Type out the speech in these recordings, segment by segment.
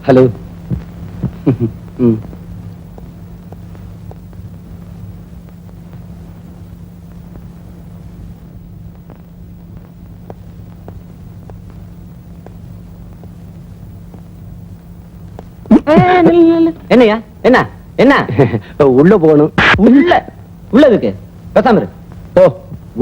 Hello. என்னையா என்ன என்ன உள்ள போகணும். உள்ளதுக்கு பேசாம இரு. ஓ,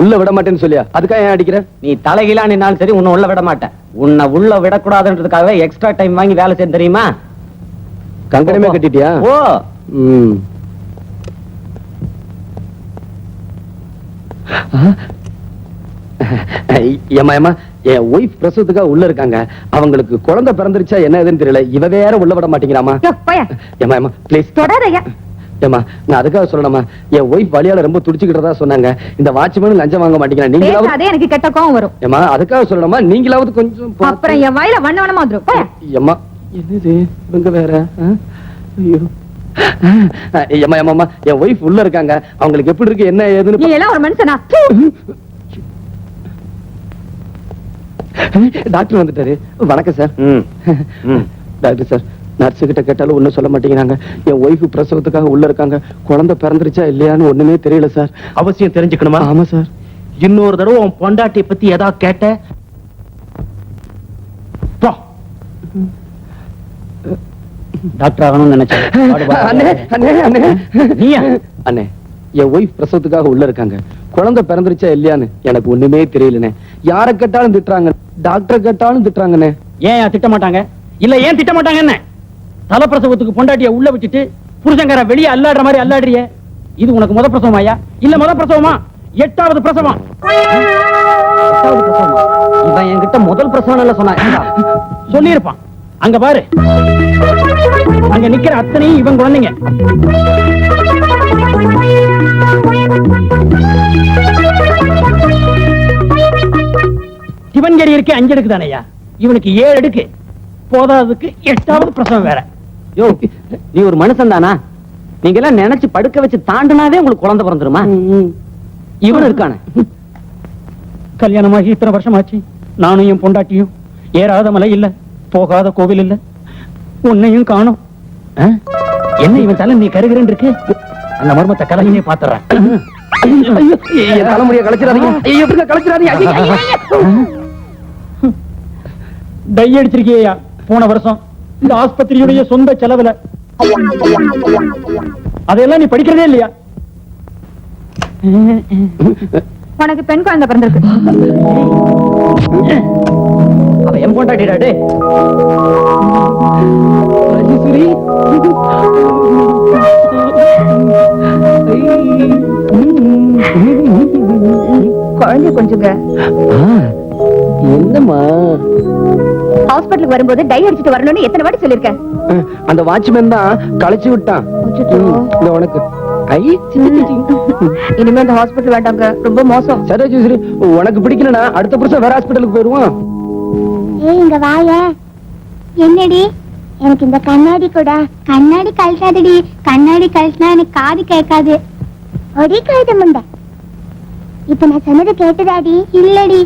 உள்ள விட மாட்டேன்னு சொல்லியா? அதுக்காக ஏன் அடிக்கிற? நீ தலைகீழா நின்னாலும் சரி உன்னை உள்ள விட மாட்டேன். உன்னை உள்ள விடக்கூடாதுன்றதுக்காகவே எக்ஸ்ட்ரா டைம் வாங்கி வேலை செய்ய தெரியுமா? கங்கணமே கட்டிட்டியா? ஓ. ஏமா ஏமா, என் ஒய்ஃப் பிரசவத்துக்காக உள்ள இருக்காங்க. அவங்களுக்கு குழந்தை பிறந்துருச்சா என்ன ஏதுன்னு தெரியல. இவ வேற உள்ள விட மாட்டேங்கிறாமா. ஏமா ஏமா ப்ளீஸ். ஏமா, நான் அதுக்காக சொல்லணுமா, என் ஒய்ஃப் வழியால ரொம்ப துடிச்சுக்கிட்டதா சொன்னாங்க. இந்த வாட்ச்மேன் லஞ்சம் வாங்க மாட்டேங்கிறான். நீங்களாவது எனக்கு கெட்ட கோவம் வரும். ஏமா, அதுக்காக சொல்லணுமா, நீங்களாவது கொஞ்சம் அப்புறம் என் வாயில வண்ணவனமா வந்துரும். ஏமா, என்னது இவங்க வேற? ஐயோ. ஏமா ஏமாமா, என் ஒய்ஃப் உள்ள இருக்காங்க. அவங்களுக்கு எப்படி இருக்கு என்ன ஏதுன்னு. நீ எல்லாம் ஒரு மனுஷனா? டாக்டர் வந்துட்டாரு. வணக்கம் சார். டாக்டர் சார், நர்ஸ் கிட்ட கேட்டாலும் ஒண்ணும் சொல்ல மாட்டேங்கிறாங்க. என் ஒய்ஃப் பிரசவத்துக்காக உள்ள இருக்காங்க. குழந்தை பிறந்துருச்சா இல்லையான்னு ஒண்ணுமே தெரியல சார். அவசியம் தெரிஞ்சுக்கணுமா? ஆமா சார். இன்னொரு தடவை உன் பொண்டாட்டியை பத்தி ஏதாவது கேட்ட டாக்டர் ஆகணும்னு நினைச்சேன். அண்ணே, என் ஒய்ஃப் பிரசவத்துக்காக உள்ள இருக்காங்க. குழந்தை பிறந்துருச்சா இல்லையான்னு எனக்கு ஒண்ணுமே தெரியலனே. யார கேட்டாலும் திட்டுறாங்க, டாக்டர் கேட்டாலும் திட்டுறாங்கண்ணே. ஏன் திட்ட மாட்டாங்க? இல்ல ஏன் திட்ட மாட்டாங்க? என்ன தலப்பிரசவத்துக்கு பொண்டாட்டிய உள்ள வச்சுட்டு புருஷங்கார வெளியே அல்லாடுற மாதிரி அல்லாடுறிய? இது உனக்கு முத பிரசவமாயா இல்ல முத பிரசவமா? 8வது பிரசவம். இவன் என்கிட்ட முதல் பிரசவம் சொன்னான். சொல்லியிருப்பான். அங்க பாரு, அங்க நிக்கிற அத்தனையும் இவன் குழந்தைங்க. சிவன்கரி இருக்கே 5 அடுக்கு தானையா, இவனுக்கு 7 அடுக்கு. போதாதுக்கு 8வது பிரசவம் வேற. யோ, நீ ஒரு மனுஷன் தானா? நீங்க எல்லாம் நினைச்சு படுக்க வச்சு தாண்டினாவே உங்களுக்கு குழந்தை பிறந்துருமா? இவன் இருக்கானே, கல்யாணமாகி இத்தனை வருஷம் ஆச்சு. நானும் என் பொண்டாட்டியும் ஏறாத மலை இல்ல, போகாத கோவில் இல்ல, உன்னையும் காணோம். என்ன இவன் தலை நீ கருகிறேன் இருக்கு? அந்த மர்மத்தை கலையினே பாத்துறேன். தலைமுறையை கலைச்சிடாதீங்க. டை அடிச்சிருக்கியா போன வருஷம் இந்த ஆஸ்பத்திரியுடைய சொந்த செலவுல? அதையெல்லாம் நீ படிக்கிறதே இல்லையா? உனக்கு பெண் குழந்தை பிறந்திருக்கு. அவ என் பொண்டாட்டிடாடே. குழந்தை கொஞ்சங்க. என்னம்மா, ஹாஸ்பிட்டலுக்கு வரும்போது டை அடிச்சிட்டு வரணும்னு எத்தனை வாட்டி சொல்லிருக்கேன். அந்த வாட்ச்மேன் தான் களைச்சு விட்டான். இந்த உனக்கு இனிமே அந்த ஹாஸ்பிட்டல் வேண்டாங்க, ரொம்ப மோசம். சரி சரி, உனக்கு பிடிக்கலனா அடுத்த வருஷம் வேற ஹாஸ்பிட்டலுக்கு போயிருவோம். ஏய், இங்க வாயே. என்னடி, எனக்கு இந்த கண்ணாடி கூட. கண்ணாடி கழட்டாதடி. கண்ணாடி கழட்டினா எனக்கு காது கேட்காது. ஒரே கழுத முண்டை. இப்ப நான் சொன்னது கேட்டுதாடி? இல்லடி.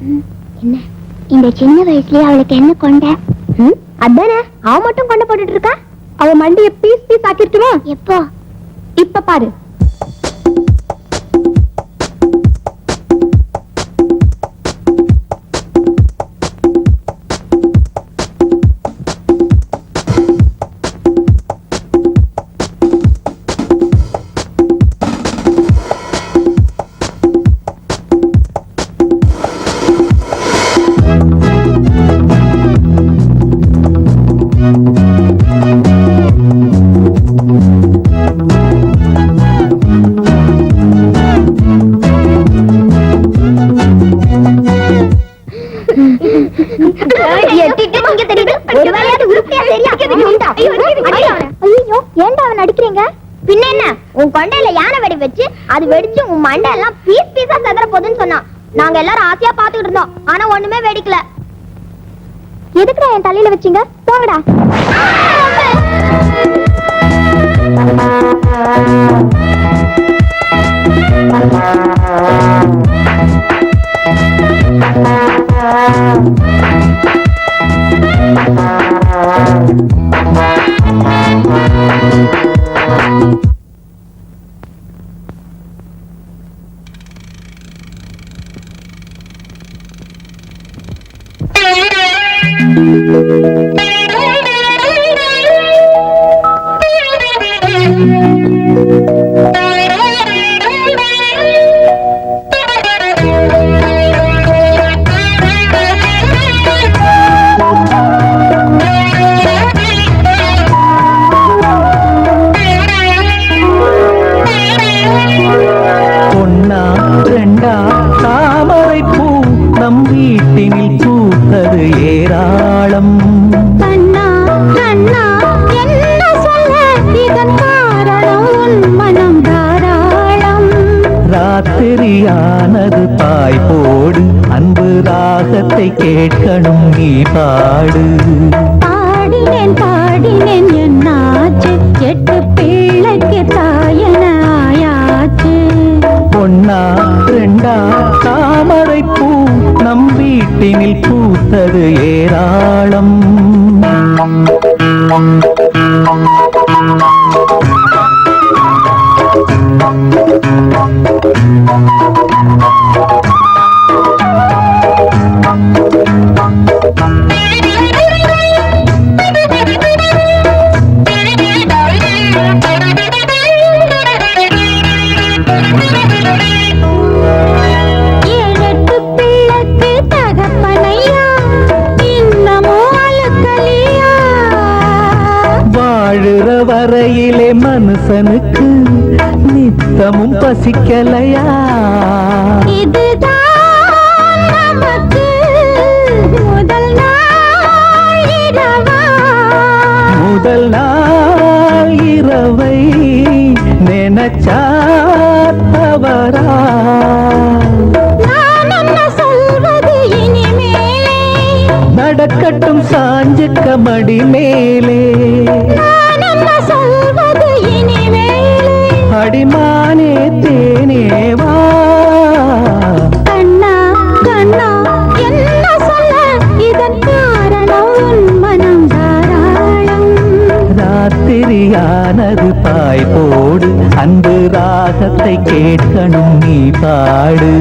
என்ன இந்த சின்ன வயசுலயே அவளுக்கு என்ன கொண்ட? அதானே அவ மட்டும் கொண்ட போட்டுட்டு இருக்கா. அவ மண்டிய பீஸ் பீஸ் ஆக்கிருக்குமா? எப்போ? இப்ப பாரு. பின்ன என்ன, உன் கொண்டையில யானை வெடி வச்சு அது வெடிச்சு உன் மண்டை எல்லாம் பீஸ் பீஸா செதற போகுதுன்னு சொன்னான். நாங்க எல்லாரும் ஆசையா பாத்துக்கிட்டு இருந்தோம், ஆனா ஒண்ணுமே வெடிக்கல. எதுக்குடா என் தலையில வச்சீங்க? போங்கடா. ராத்திரியானது பாய் போடு, அன்பு ராகத்தை கேட்கணும் நீ பாடு. பாடினேன் பாடினேன் என்னாச்சு, எட்டு பிள்ளைக்கு தாயன ஆயாச்சு. பொன்னா ரெண்டா தாமரை பூ நம் வீட்டினில் பூத்தது ஏராளம். வாழுற வரையிலே மனுஷனுக்கு நித்தமும் பசிக்கலையா? இதுதான் நமக்கு முதல் நாள் இரவா? முதல் நாள் இரவை நினைச்சா தவறா? நான் என்ன சொல்வது இனிமேலே? நடக்கட்டும் சாஞ்சுக்க மடி மேலே. நான் என்ன சொல்வது இனிமேலே? அடிமானே தேனேவா. கண்ணா கண்ணா என்ன சொல்ல, இதன் காரணம் உன் மனம் தாராளம். ராத்திரியானது பாய் போடு, அன்பு ராகத்தை கேட்கணும் நீ பாடு.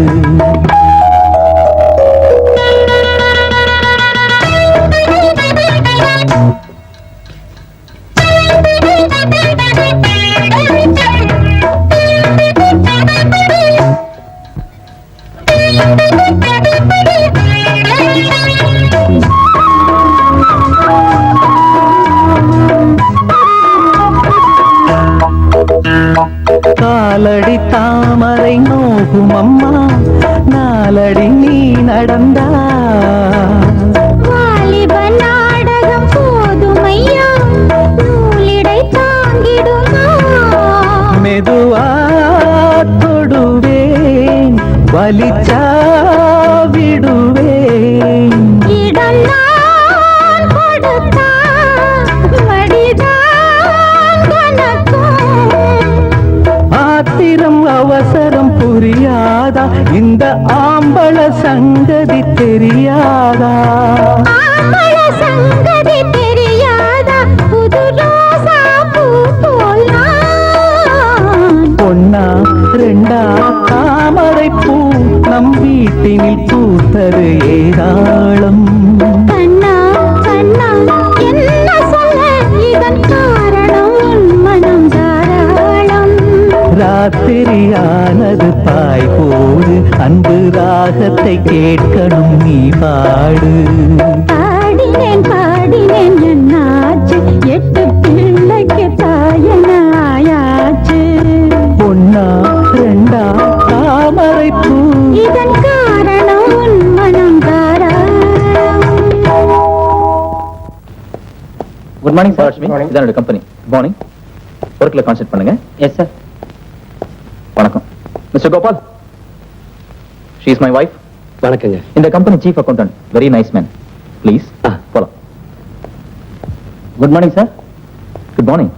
காலடி தாமரை நோகும் அம்மா, நாலடி நீ நடந்தா. வாலிப நாடகம் போதுமையா, நூலிடை தாங்கிடுமா? மெதுவா தொடுவேன், வலிச்சா விடுவேன். இடம் நான் கொடுத்தா வடிதான் கணக்கும். ஆத்திரம் அவசரம் புரியா தெரியாதா இந்த ஆம்பள சங்கதி தெரியாதா ஆம்பள சங்கதி தெரியாதா புது ரோசா பூ போல் நான். பொன்னா ரெண்டா தாமரை பூ நம் வீட்டினில் பூத்தது ஏராளம் கண்ணா கண்ணா என்ன சொல்ல இதன் காரணம் உன் மனம் தாராளம். ராத்திரியானது பாய் போடு அன்பு ராகத்தை கேட்கணும் நீ பாடு பாடினேன் பாடினேன் என்னாச்சு 8 பிள்ளைக்கு தாயன ஆயாச்சு. பொன்னா ரெண்டா தாமரை பூ இதன் காரணம் உன் மனம் தாராளம். குட் மார்னிங் சார் லட்சுமி இதான் என்னோட கம்பெனி குட் மார்னிங் ஒர்க்கில் கான்சென்ட் பண்ணுங்க எஸ் சார். வணக்கம் mister Gopal she is my wife வணக்கங்க. இந்த company chief accountant very nice man please போலாம் good morning sir. Good morning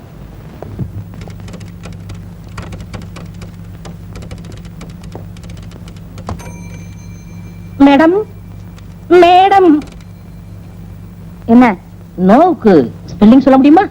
madam madam என்ன நோவுக்கு ஸ்பெல்லிங் சொல்ல முடியுமா?